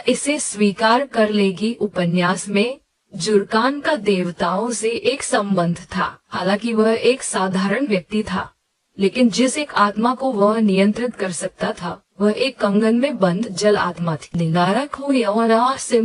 इसे स्वीकार कर लेगी। उपन्यास में जुर्कान का देवताओं से एक संबंध था। हालांकि वह एक साधारण व्यक्ति था, लेकिन जिस एक आत्मा को वह नियंत्रित कर सकता था वह एक कंगन में बंद जल आत्मा थी। निगारक हो या से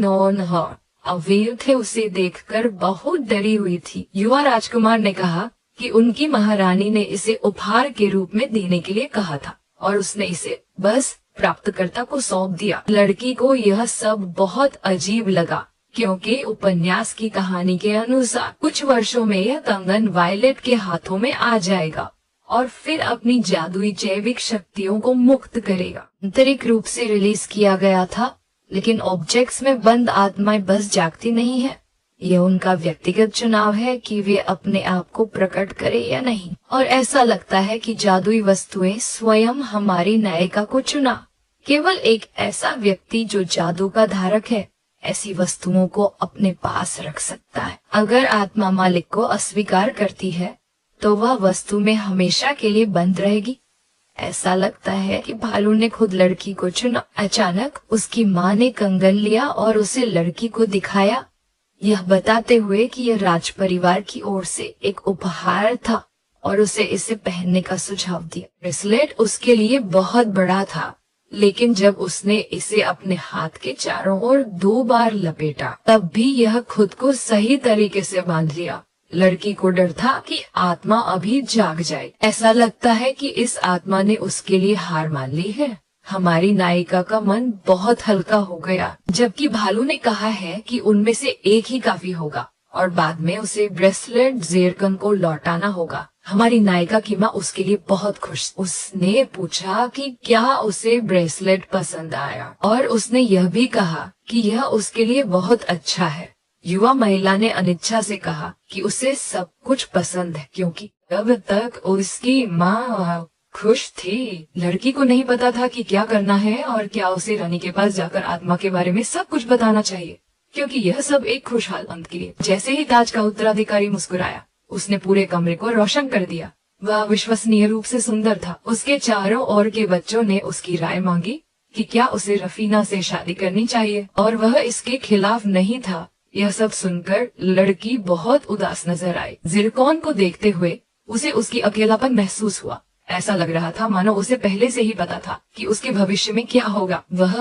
अवीर थे उसे देखकर बहुत डरी हुई थी। युवा राजकुमार ने कहा कि उनकी महारानी ने इसे उपहार के रूप में देने के लिए कहा था और उसने इसे बस प्राप्तकर्ता को सौंप दिया। लड़की को यह सब बहुत अजीब लगा, क्योंकि उपन्यास की कहानी के अनुसार कुछ वर्षों में यह कंगन वायलेट के हाथों में आ जाएगा और फिर अपनी जादुई जैविक शक्तियों को मुक्त करेगा। आंतरिक रूप से रिलीज किया गया था, लेकिन ऑब्जेक्ट्स में बंद आत्माएं बस जागती नहीं है। यह उनका व्यक्तिगत चुनाव है कि वे अपने आप को प्रकट करें या नहीं। और ऐसा लगता है कि जादुई वस्तुएं स्वयं हमारी नायिका को चुना। केवल एक ऐसा व्यक्ति जो जादू का धारक है ऐसी वस्तुओं को अपने पास रख सकता है। अगर आत्मा मालिक को अस्वीकार करती है तो वह वस्तु में हमेशा के लिए बंद रहेगी। ऐसा लगता है कि भालू ने खुद लड़की को चुना। अचानक उसकी माँ ने कंगन लिया और उसे लड़की को दिखाया, यह बताते हुए कि यह राज परिवार की ओर से एक उपहार था और उसे इसे पहनने का सुझाव दिया। ब्रेसलेट उसके लिए बहुत बड़ा था, लेकिन जब उसने इसे अपने हाथ के चारों ओर 2 बार लपेटा तब भी यह खुद को सही तरीके से बांध लिया। लड़की को डर था कि आत्मा अभी जाग जाए। ऐसा लगता है कि इस आत्मा ने उसके लिए हार मान ली है। हमारी नायिका का मन बहुत हल्का हो गया, जबकि भालू ने कहा है कि उनमें से एक ही काफी होगा और बाद में उसे ब्रेसलेट ज़ेरकन को लौटाना होगा। हमारी नायिका की माँ उसके लिए बहुत खुश। उसने पूछा कि क्या उसे ब्रेसलेट पसंद आया और उसने यह भी कहा कि यह उसके लिए बहुत अच्छा है। युवा महिला ने अनिच्छा से कहा कि उसे सब कुछ पसंद है, क्योंकि अब तक उसकी माँ खुश थी। लड़की को नहीं पता था कि क्या करना है और क्या उसे रानी के पास जाकर आत्मा के बारे में सब कुछ बताना चाहिए, क्योंकि यह सब एक खुशहाल अंत के लिए। जैसे ही ताज का उत्तराधिकारी मुस्कुराया, उसने पूरे कमरे को रोशन कर दिया। वह विश्वसनीय रूप से सुंदर था। उसके चारों ओर के बच्चों ने उसकी राय मांगी कि क्या उसे रफीना से शादी करनी चाहिए और वह इसके खिलाफ नहीं था। यह सब सुनकर लड़की बहुत उदास नजर आई। ज़ेरकॉन को देखते हुए उसे उसकी अकेलापन महसूस हुआ। ऐसा लग रहा था मानो उसे पहले से ही पता था कि उसके भविष्य में क्या होगा। वह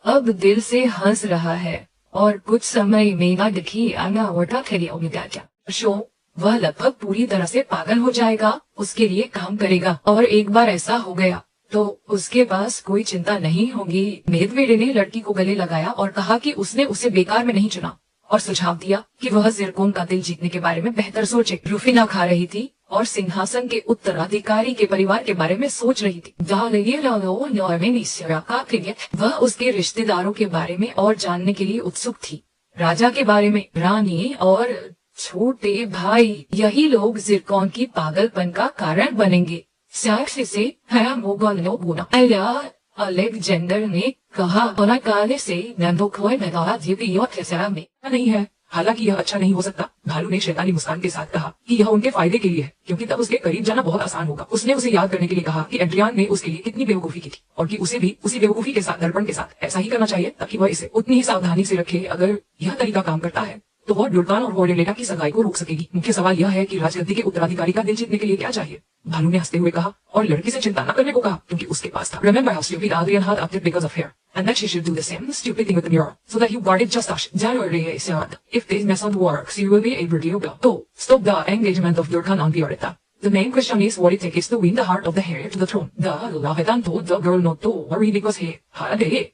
अब दिल से हंस रहा है और कुछ समय मेगा दिखी आना वटा शो वह लगभग पूरी तरह से पागल हो जाएगा, उसके लिए काम करेगा और एक बार ऐसा हो गया तो उसके पास कोई चिंता नहीं होगी। मेदवेडे ने लड़की को गले लगाया और कहा कि उसने उसे बेकार में नहीं चुना और सुझाव दिया कि वह ज़ेरकॉन का दिल जीतने के बारे में बेहतर सोचे। रूफीना खा रही थी और सिंहासन के उत्तराधिकारी के परिवार के बारे में सोच रही थी। वह उसके रिश्तेदारों के बारे में और जानने के लिए उत्सुक थी, राजा के बारे में, रानी और छोटे भाई। यही लोग ज़ेरकॉन की पागलपन का कारण बनेंगे। अलेक्जेंडर ने कहा नहीं है। हालांकि यह अच्छा नहीं हो सकता। भालू ने शैतानी मुस्कान के साथ कहा कि यह उनके फायदे के लिए है, क्योंकि तब उसके करीब जाना बहुत आसान होगा। उसने उसे याद करने के लिए कहा कि एड्रियान ने उसके लिए कितनी बेवकूफी की थी और कि उसे भी उसी बेवकूफी के साथ, दर्पण के साथ ऐसा ही करना चाहिए ताकि वह इसे उतनी ही सावधानी से रखे। अगर यह तरीका काम करता है तो वह ड्यूरकान और वॉर्डेलेटा की सगाई को रोक सकेगी। मुख्य सवाल यह है कि राजगद्दी के उत्तराधिकारी का दिल जीतने के लिए क्या चाहिए। भालू ने हंसते हुए कहा और लड़की से चिंता न करने को कहा, क्योंकि उसके पास था। Remember how stupid Adrian had acted because of her, and that she should do the same stupid thing with the mirror, so that you guarded just as January said. If this method works, you will be able to go. Stop the engagement of Durkan and Violetta. The main question is what it takes to win the heart of the heir to the throne. The Lavedan told the girl not to worry because he had it.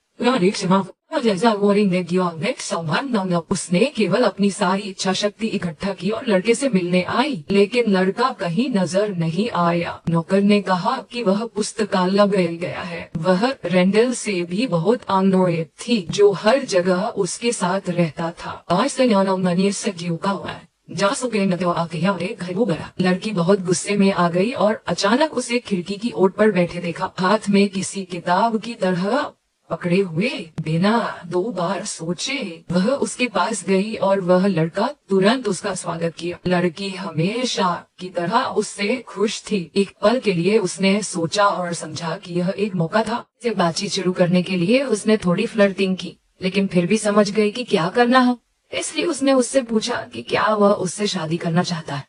उसने केवल अपनी सारी इच्छा शक्ति इकट्ठा की और लड़के से मिलने आई, लेकिन लड़का कहीं नजर नहीं आया। नौकर ने कहा कि वह पुस्तकालय गया है। वह रेंडल से भी बहुत आनंदित थी, जो हर जगह उसके साथ रहता था। लड़की बहुत गुस्से में आ गई और अचानक उसे खिड़की की ओट पर बैठे देखा, हाथ में किसी किताब की तरह पकड़े हुए। बिना 2 बार सोचे वह उसके पास गई और वह लड़का तुरंत उसका स्वागत किया। लड़की हमेशा की तरह उससे खुश थी। एक पल के लिए उसने सोचा और समझा कि यह एक मौका था। बातचीत शुरू करने के लिए उसने थोड़ी फ्लर्टिंग की। लेकिन फिर भी समझ गई कि क्या करना है, इसलिए उसने उससे पूछा कि क्या वह उससे शादी करना चाहता है।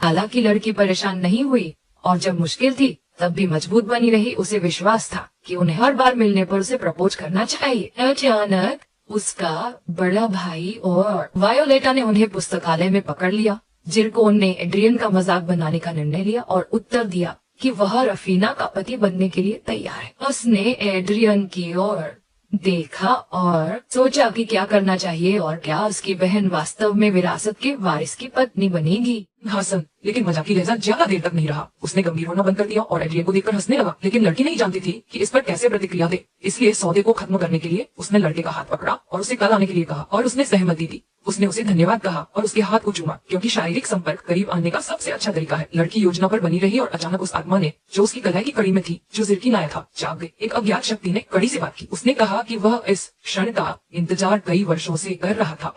हालांकि लड़की परेशान नहीं हुई और जब मुश्किल थी तब भी मजबूत बनी रही। उसे विश्वास था कि उन्हें हर बार मिलने पर उसे प्रपोज करना चाहिए। अचानक उसका बड़ा भाई और वायोलेटा ने उन्हें पुस्तकालय में पकड़ लिया। जिरकोन ने एड्रियन का मजाक बनाने का निर्णय लिया और उत्तर दिया कि वह रफीना का पति बनने के लिए तैयार है। उसने एड्रियन की ओर देखा और सोचा कि क्या करना चाहिए और क्या उसकी बहन वास्तव में विरासत के वारिस की पत्नी बनेगी। हसन, लेकिन मजाकी लहजा ज्यादा देर तक नहीं रहा। उसने गंभीर होना बंद कर दिया और एड्रियन को देखकर हंसने लगा। लेकिन लड़की नहीं जानती थी कि इस पर कैसे प्रतिक्रिया दे, इसलिए सौदे को खत्म करने के लिए उसने लड़के का हाथ पकड़ा और उसे कल आने के लिए कहा और उसने सहमति दी। उसने उसे धन्यवाद कहा और उसके हाथ को चूमा, क्योंकि शारीरिक संपर्क करीब आने का सबसे अच्छा तरीका है। लड़की योजना पर बनी रही और अचानक उस आत्मा ने, जो उसकी कलाई की कड़ी में थी, जो जिरकिन आया था, जाग गई। एक अज्ञात शक्ति ने कड़ी से बात की। उसने कहा कि वह इस क्षण का इंतजार कई वर्षों से कर रहा था।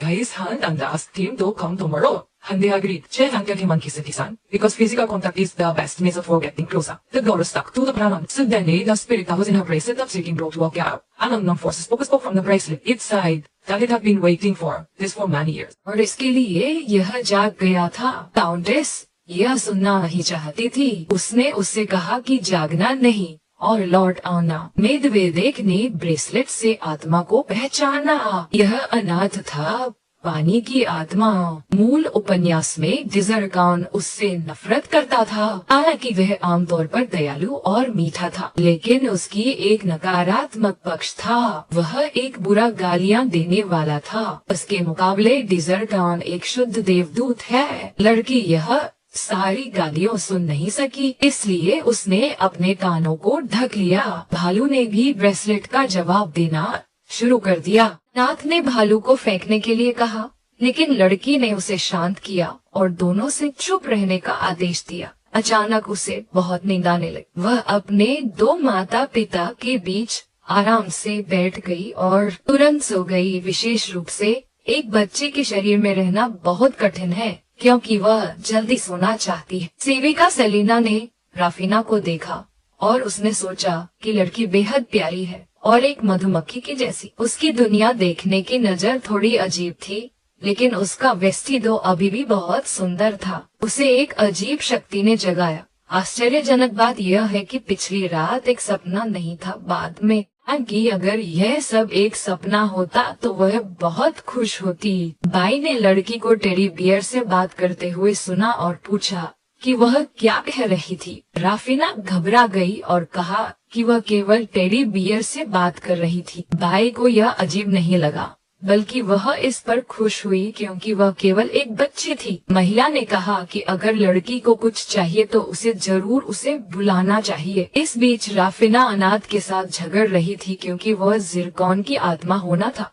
And they agreed. Chen and him and kissed his hand. Because physical contact is the best method for getting closer. The girl stuck to the plan. Suddenly, the spirit that was in her bracelet of seeking brought to walk out. An unknown force spoke from the bracelet. It sighed that it had been waiting for this for many years. और इसके लिए यह जाग गया था। Countess यह सुनना नहीं चाहती थी। उसने उससे कहा कि जागना नहीं और लौट आना। मेदवेदेक ने ब्रेसलेट से आत्मा को पहचाना। यह अनाथ था, पानी की आत्मा। मूल उपन्यास में डिजरकाउन उससे नफरत करता था। हालांकि वह आमतौर पर दयालु और मीठा था, लेकिन उसकी एक नकारात्मक पक्ष था। वह एक बुरा गालियां देने वाला था। उसके मुकाबले डिजरकाउन एक शुद्ध देवदूत है। लड़की यह सारी गालियां सुन नहीं सकी, इसलिए उसने अपने कानों को ढक लिया। भालू ने भी ब्रेसलेट का जवाब देना शुरू कर दिया। नाथ ने भालू को फेंकने के लिए कहा, लेकिन लड़की ने उसे शांत किया और दोनों से चुप रहने का आदेश दिया। अचानक उसे बहुत नींद आने लगी। वह अपने दो माता पिता के बीच आराम से बैठ गई और तुरंत सो गई। विशेष रूप से एक बच्चे के शरीर में रहना बहुत कठिन है, क्योंकि वह जल्दी सोना चाहती है। सेविका सेलिना ने राफीना को देखा और उसने सोचा कि लड़की बेहद प्यारी है और एक मधुमक्खी की जैसी। उसकी दुनिया देखने की नजर थोड़ी अजीब थी, लेकिन उसका वेस्टिडो अभी भी बहुत सुंदर था। उसे एक अजीब शक्ति ने जगाया। आश्चर्यजनक बात यह है कि पिछली रात एक सपना नहीं था। बाद में कि अगर यह सब एक सपना होता तो वह बहुत खुश होती। बाई ने लड़की को टेडी बियर से बात करते हुए सुना और पूछा कि वह क्या कह रही थी। राफीना घबरा गई और कहा कि वह केवल टेडी बियर से बात कर रही थी। बाई को यह अजीब नहीं लगा, बल्कि वह इस पर खुश हुई क्योंकि वह केवल एक बच्ची थी। महिला ने कहा कि अगर लड़की को कुछ चाहिए तो उसे जरूर उसे बुलाना चाहिए। इस बीच राफीना अनाथ के साथ झगड़ रही थी क्योंकि वह जिरकॉन की आत्मा होना था।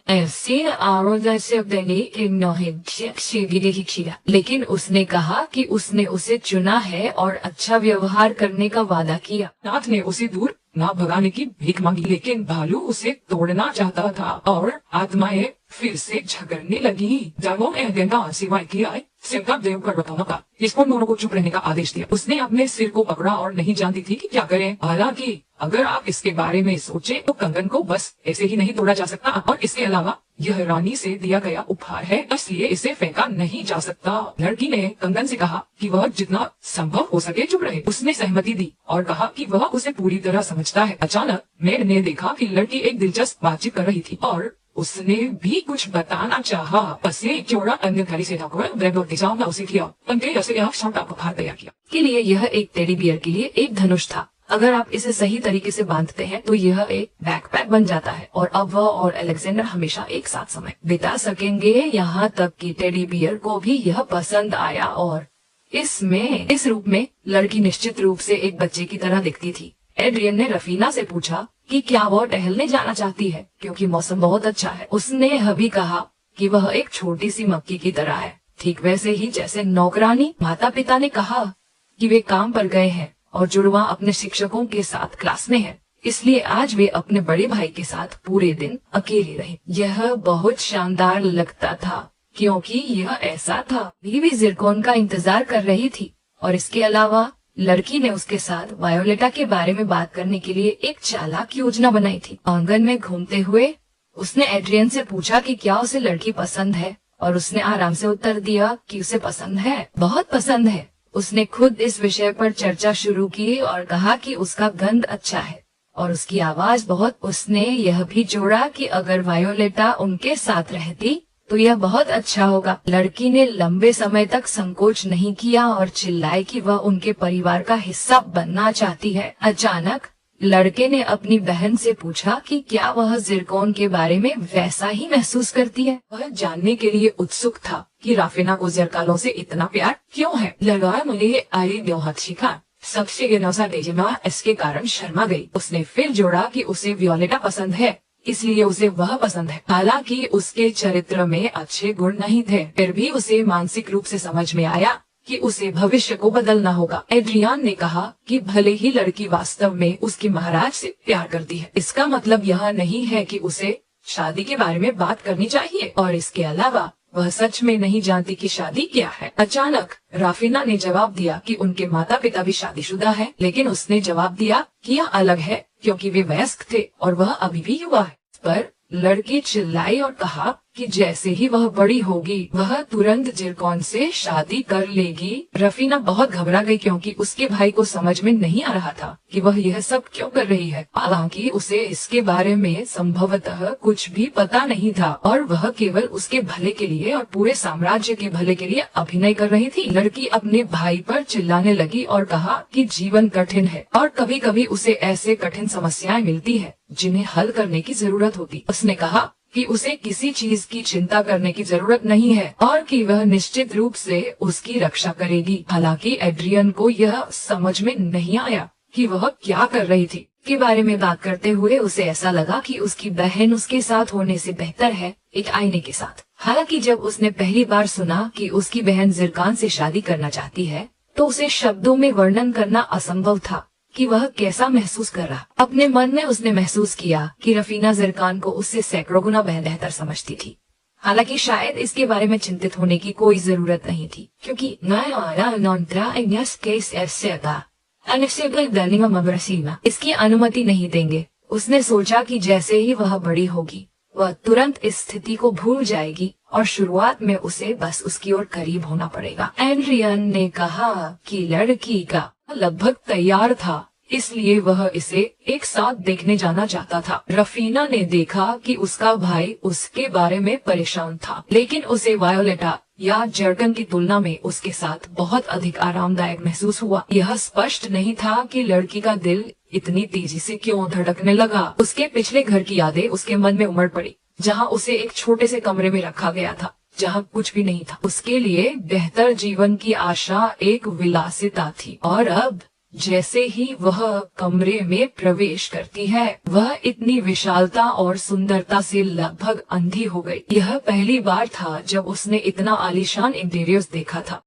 लेकिन उसने कहा कि उसने उसे चुना है और अच्छा व्यवहार करने का वादा किया। नाथ ने उसे दूर ना भगाने की भीख मांगी, लेकिन भालू उसे तोड़ना चाहता था और आत्माएं फिर से झगड़ने लगी। जागो ने अगेंडा सिवाय किया सिंका देव कर बताना था। इसको दोनों को चुप रहने का आदेश दिया। उसने अपने सिर को पकड़ा और नहीं जानती थी कि क्या करे। हालांकि अगर आप इसके बारे में सोचे तो कंगन को बस ऐसे ही नहीं तोड़ा जा सकता और इसके अलावा यह रानी से दिया गया उपहार है, इसलिए इसे फेंका नहीं जा सकता। लड़की ने कंगन से कहा कि वह जितना संभव हो सके चुप रहे। उसने सहमति दी और कहा कि वह उसे पूरी तरह समझता है। अचानक मेड ने देखा कि लड़की एक दिलचस्प बातचीत कर रही थी और उसने भी कुछ बताना चाहा। तैयार किया के लिए यह एक टेडी बियर के लिए एक धनुष था। अगर आप इसे सही तरीके से बांधते हैं तो यह एक बैकपैक बन जाता है और अब वह और अलेक्जेंडर हमेशा एक साथ समय बिता सकेंगे। यहाँ तक कि टेडी बियर को भी यह पसंद आया और इस रूप में लड़की निश्चित रूप से एक बच्चे की तरह दिखती थी। एड्रियन ने रफीना से पूछा कि क्या वह टहलने जाना चाहती है क्योंकि मौसम बहुत अच्छा है। उसने यह भी कहा कि वह एक छोटी सी मक्खी की तरह है, ठीक वैसे ही जैसे नौकरानी। माता पिता ने कहा कि वे काम पर गए हैं और जुड़वा अपने शिक्षकों के साथ क्लास में है, इसलिए आज वे अपने बड़े भाई के साथ पूरे दिन अकेले रहे। यह बहुत शानदार लगता था क्योंकि यह ऐसा था। बीवी जिरकोन का इंतजार कर रही थी और इसके अलावा लड़की ने उसके साथ वायोलेटा के बारे में बात करने के लिए एक चालाक योजना बनाई थी। आंगन में घूमते हुए उसने एड्रियन से पूछा कि क्या उसे लड़की पसंद है, और उसने आराम से उत्तर दिया कि उसे पसंद है, बहुत पसंद है। उसने खुद इस विषय पर चर्चा शुरू की और कहा कि उसका गंध अच्छा है और उसकी आवाज बहुत। उसने यह भी जोड़ा कि अगर वायोलेटा उनके साथ रहती तो यह बहुत अच्छा होगा। लड़की ने लंबे समय तक संकोच नहीं किया और चिल्लाई कि वह उनके परिवार का हिस्सा बनना चाहती है। अचानक लड़के ने अपनी बहन से पूछा कि क्या वह जिरकोन के बारे में वैसा ही महसूस करती है। वह जानने के लिए उत्सुक था कि राफीना को जरकालों से इतना प्यार क्यों है। लगा मुझे आई शिखा सबसे गिनौसा तेजिमा इसके कारण शर्मा गई। उसने फिर जोड़ा कि उसे वियोलेटा पसंद है, इसलिए उसे वह पसंद है। हालांकि उसके चरित्र में अच्छे गुण नहीं थे, फिर भी उसे मानसिक रूप से समझ में आया कि उसे भविष्य को बदलना होगा। एड्रियन ने कहा कि भले ही लड़की वास्तव में उसके महाराज से प्यार करती है, इसका मतलब यह नहीं है कि उसे शादी के बारे में बात करनी चाहिए, और इसके अलावा वह सच में नहीं जानती कि शादी क्या है। अचानक राफीना ने जवाब दिया कि उनके माता पिता भी शादीशुदा है, लेकिन उसने जवाब दिया कि यह अलग है क्योंकि वे वयस्क थे और वह अभी भी युवा है। इस पर लड़की चिल्लाई और कहा कि जैसे ही वह बड़ी होगी वह तुरंत जिरकोन से शादी कर लेगी। रफीना बहुत घबरा गई क्योंकि उसके भाई को समझ में नहीं आ रहा था कि वह यह सब क्यों कर रही है। हालांकि उसे इसके बारे में संभवतः कुछ भी पता नहीं था और वह केवल उसके भले के लिए और पूरे साम्राज्य के भले के लिए अभिनय कर रही थी। लड़की अपने भाई पर चिल्लाने लगी और कहा कि जीवन कठिन है और कभी कभी उसे ऐसे कठिन समस्याएं मिलती है जिन्हें हल करने की जरूरत होती। उसने कहा कि उसे किसी चीज की चिंता करने की जरूरत नहीं है और कि वह निश्चित रूप से उसकी रक्षा करेगी। हालांकि एड्रियन को यह समझ में नहीं आया कि वह क्या कर रही थी। के बारे में बात करते हुए उसे ऐसा लगा कि उसकी बहन उसके साथ होने से बेहतर है एक आईने के साथ। हालांकि जब उसने पहली बार सुना कि उसकी बहन जिरकान से शादी करना चाहती है तो उसे शब्दों में वर्णन करना असंभव था कि वह कैसा महसूस कर रहा। अपने मन में उसने महसूस किया कि रफीना जिरकान को उससे सैकड़ों गुना बेहतर समझती थी। हालांकि शायद इसके बारे में चिंतित होने की कोई जरूरत नहीं थी क्योंकि इसकी अनुमति नहीं देंगे। उसने सोचा कि जैसे ही वह बड़ी होगी वह तुरंत इस स्थिति को भूल जाएगी और शुरुआत में उसे बस उसकी ओर करीब होना पड़ेगा। एड्रियन ने कहा कि लड़की का लगभग तैयार था, इसलिए वह इसे एक साथ देखने जाना चाहता था। रफीना ने देखा कि उसका भाई उसके बारे में परेशान था, लेकिन उसे वायोलेटा या जर्गन की तुलना में उसके साथ बहुत अधिक आरामदायक महसूस हुआ। यह स्पष्ट नहीं था कि लड़की का दिल इतनी तेजी से क्यों धड़कने लगा। उसके पिछले घर की यादें उसके मन में उमड़ पड़ी, जहाँ उसे एक छोटे से कमरे में रखा गया था जहाँ कुछ भी नहीं था। उसके लिए बेहतर जीवन की आशा एक विलासिता थी और अब जैसे ही वह कमरे में प्रवेश करती है वह इतनी विशालता और सुंदरता से लगभग अंधी हो गई। यह पहली बार था जब उसने इतना आलीशान इंटीरियर्स देखा था।